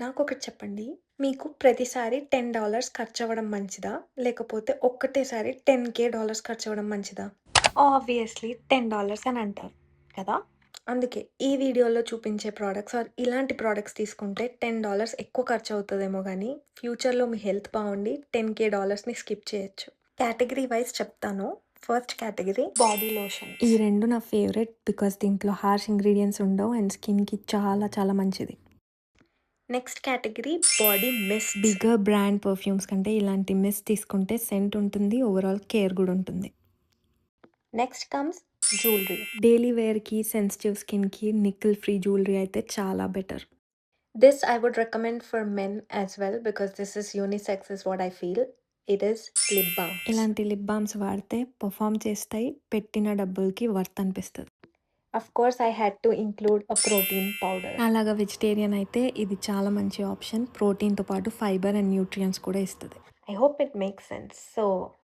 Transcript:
నాకొకటి చెప్పండి. మీకు ప్రతిసారి $10 ఖర్చవ్వడం మంచిదా? లేకపోతే ఒక్కటేసారి $10,000 ఖర్చవ్వడం మంచిదా? ఆబ్వియస్‌లీ $10 అని అంటారు కదా! అందుకే ఈ వీడియోలో చూపించే ప్రొడక్ట్స్ ఇలాంటి ప్రొడక్ట్స్ తీసుకుంటే $10 ఎక్కువ ఖర్చవుతదేమో గానీ, ఫ్యూచర్‌లో మీ హెల్త్ బావుండి $10,000ని స్కిప్ చేయొచ్చు. కేటగరీ వైస్ చెప్తాను. First category body lotions. ఈ 2 నా ఫేవరెట్ బికాజ్ దీంట్లో హార్ష్ ఇంగ్రీడియెంట్స్ ఉండవు అండ్ స్కిన్‌కి చాలా చాలా మంచిది. Next category body mist. Bigger brand perfumes కంటే ఇలాంటి మిస్ట్ తీసుకుంటే సెంట్ ఉంటుంది. ఓవరాల్ కేర్ గూడా ఉంటుంది. Next comes jewellery. డైలీ వేర్‌కి, సెన్సిటివ్ స్కిన్‌కి నికెల్ ఫ్రీ జ్యువెలరీ అయితే చాలా better. This I would recommend for men as well because this is unisex is what I feel. It is lip balms. ఇలాంటి lip బాల్మ్స్ వాడితే perform చేస్తాయి. పెట్టిన డబ్బులకి worth అనిపిస్తది. Of course I had to include a protein powder. అలాగా vegetarian అయితే ఇది చాలా మంచి ఆప్షన్. ప్రోటీన్‌తో పాటు ఫైబర్ అండ్ న్యూట్రియంట్స్ కూడా ఇస్తది. I hope it makes sense. So